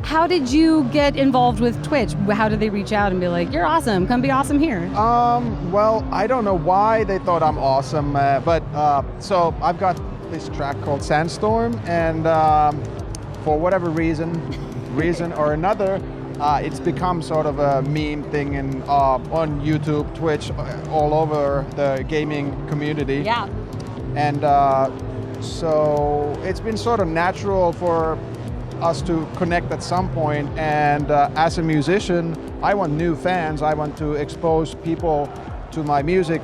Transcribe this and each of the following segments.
how did you get involved with Twitch? How did they reach out and be like, you're awesome, come be awesome here? Well, I don't know why they thought I'm awesome, but so I've got this track called Sandstorm, and for whatever reason or another, it's become sort of a meme thing on YouTube, Twitch, all over the gaming community. Yeah. And so it's been sort of natural for us to connect at some point, and as a musician, I want new fans. I want to expose people to my music,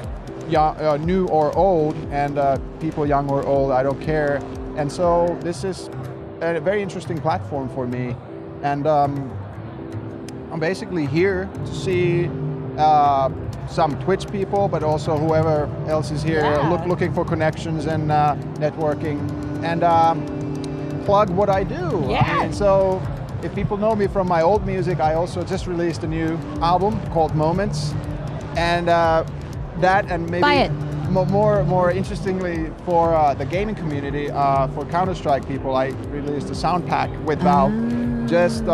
new or old, and people young or old, I don't care. And so this is a very interesting platform for me, and I'm basically here to see some Twitch people, but also whoever else is here looking for connections and networking, and plug what I do. Yeah. I mean, so if people know me from my old music, I also just released a new album called Moments, and that, and maybe Buy it. More interestingly for the gaming community, for Counter-Strike people, I released a sound pack with Valve just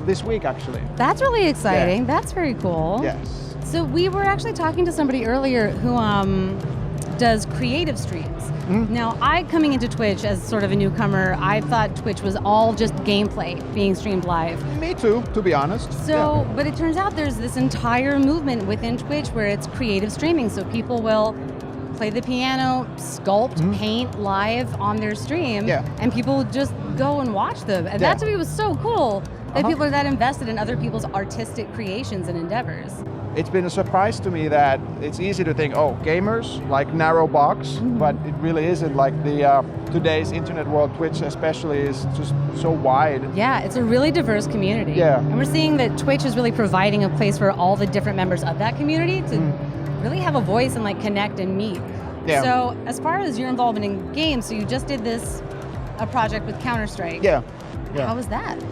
this week actually. That's really exciting. Yeah. That's very cool. Yes. So we were actually talking to somebody earlier who does creative streams. Now, coming into Twitch as sort of a newcomer, I thought Twitch was all just gameplay being streamed live. Me too, to be honest. So, but it turns out there's this entire movement within Twitch where it's creative streaming. So people will play the piano, sculpt, paint live on their stream, and people just go and watch them. And that to me was so cool that people are that invested in other people's artistic creations and endeavors. It's been a surprise to me that it's easy to think, oh, gamers, like narrow box, but it really isn't. Like the today's internet world, Twitch especially, is just so wide. Yeah, it's a really diverse community. Yeah. And we're seeing that Twitch is really providing a place for all the different members of that community to really have a voice and like connect and meet. Yeah. So as far as your involvement in games, so you just did a project with Counter-Strike. Yeah. How was that?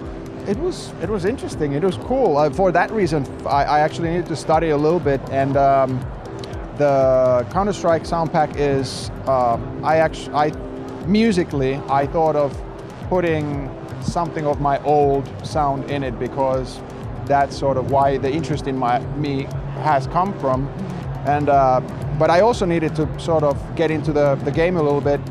It was interesting. It was cool. For that reason, I actually needed to study a little bit, and the Counter-Strike sound pack is musically I thought of putting something of my old sound in it, because that's sort of why the interest in me has come from, and but I also needed to sort of get into the game a little bit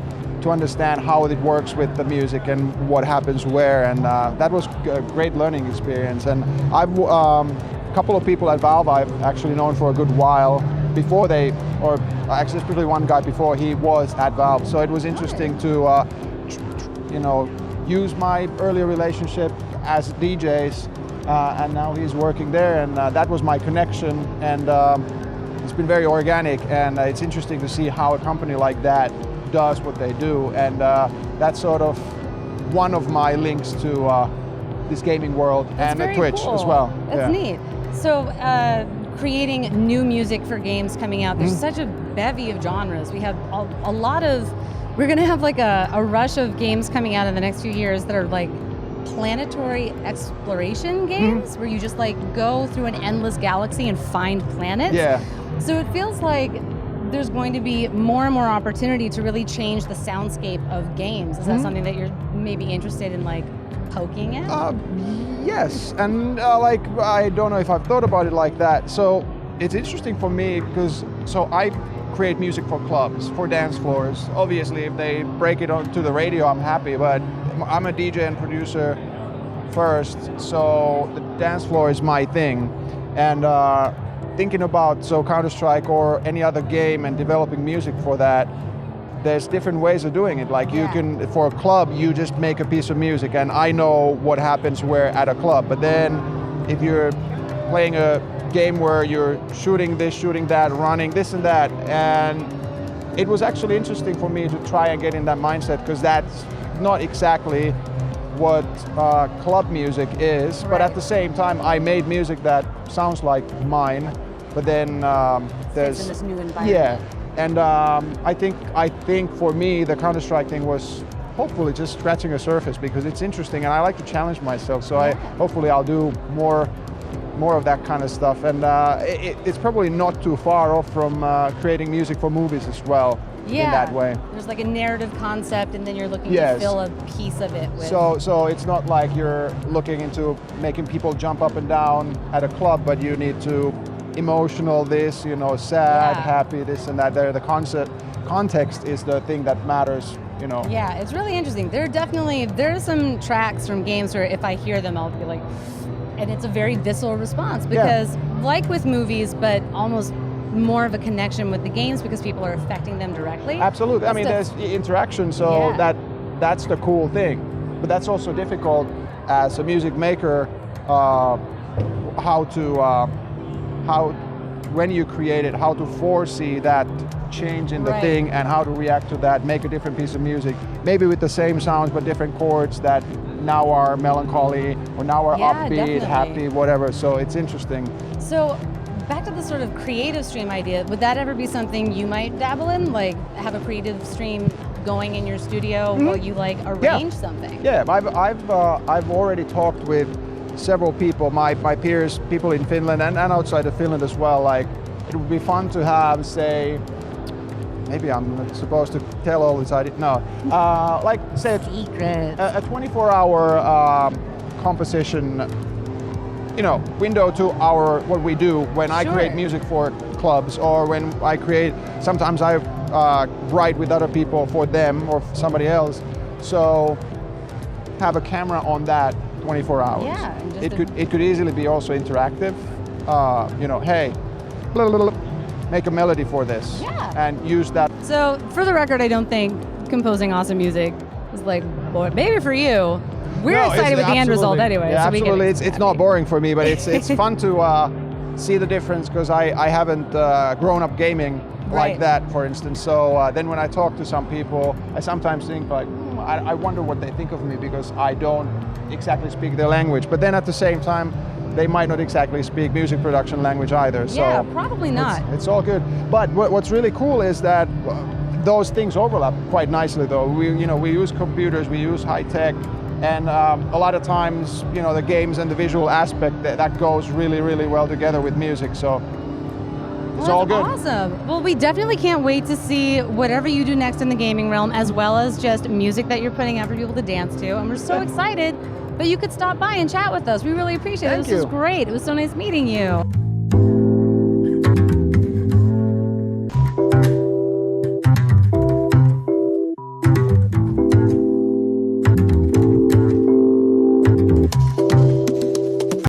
to understand how it works with the music and what happens where, and that was a great learning experience. And I've a couple of people at Valve I've actually known for a good while before actually especially one guy before he was at Valve, so it was interesting to use my earlier relationship as DJs, and now he's working there, and that was my connection, and it's been very organic, and it's interesting to see how a company like that does what they do, and that's sort of one of my links to this gaming world. That's and Twitch cool. as well. That's neat. So creating new music for games coming out, there's such a bevy of genres. We have a lot of, we're gonna have like a rush of games coming out in the next few years that are like planetary exploration games, where you just like go through an endless galaxy and find planets. Yeah. So it feels like there's going to be more and more opportunity to really change the soundscape of games. Is that something that you're maybe interested in like poking at? Yes, and like I don't know if I've thought about it like that. So it's interesting for me because I create music for clubs, for dance floors. Obviously, if they break it onto the radio, I'm happy, but I'm a DJ and producer first, so the dance floor is my thing. And thinking about Counter-Strike or any other game and developing music for that, there's different ways of doing it. Like you can, for a club, you just make a piece of music, and I know what happens where at a club. But then if you're playing a game where you're shooting this, shooting that, running this and that, and it was actually interesting for me to try and get in that mindset, because that's not exactly what club music is, but at the same time I made music that sounds like mine, but then there's in this new environment. Yeah, and I think for me the Counter-Strike thing was hopefully just scratching a surface, because it's interesting and I like to challenge myself, so hopefully I'll do more of that kind of stuff, and it's probably not too far off from creating music for movies as well. Yeah. in that way. There's like a narrative concept, and then you're looking Yes. to fill a piece of it with. So it's not like you're looking into making people jump up and down at a club, but you need to emotional this, you know, sad, Yeah. happy, this and that. There, the context is the thing that matters, you know. Yeah, it's really interesting. There are some tracks from games where if I hear them, I'll be like, and it's a very visceral response because, like with movies, but almost more of a connection with the games because people are affecting them directly. Absolutely. I mean, there's interaction, so Yeah. that's the cool thing. But that's also difficult as a music maker, when you create it, how to foresee that change in the Right. thing and how to react to that, make a different piece of music, maybe with the same sounds but different chords that now are melancholy or now are Yeah, upbeat, definitely. happy, whatever. So it's interesting. So, back to the sort of creative stream idea, would that ever be something you might dabble in? Like, have a creative stream going in your studio while you like arrange something? Yeah, I've already talked with several people, my peers, people in Finland and outside of Finland as well. Like, it would be fun to have, say, maybe I'm not supposed to tell all this. Like, say, Secret. a 24-hour composition, you know, window to what we do when I Sure. create music for clubs, or when I create. Sometimes I write with other people for them or somebody else. So have a camera on that 24 hours. Yeah, and just It could easily be also interactive. You know, hey, make a melody for this, Yeah. and use that. So, for the record, I don't think composing awesome music is like, boy, maybe for you. We're No, excited with the end result absolutely. anyway. Yeah, so we get absolutely. It's not happy. boring for me, but it's fun to see the difference because I haven't grown up gaming like Right. that, for instance. So then when I talk to some people, I sometimes think like, I wonder what they think of me because I don't exactly speak their language. But then at the same time, they might not exactly speak music production language either. So Yeah, probably not. It's all good. But what's really cool is that those things overlap quite nicely, though. We use computers, we use high tech, and a lot of times, you know, the games and the visual aspect that goes really, really well together with music. So it's all good. Awesome. Well, we definitely can't wait to see whatever you do next in the gaming realm, as well as just music that you're putting out for people to dance to. And we're so excited that you could stop by and chat with us. We really appreciate it. Thank This was you. great. It was so nice meeting you.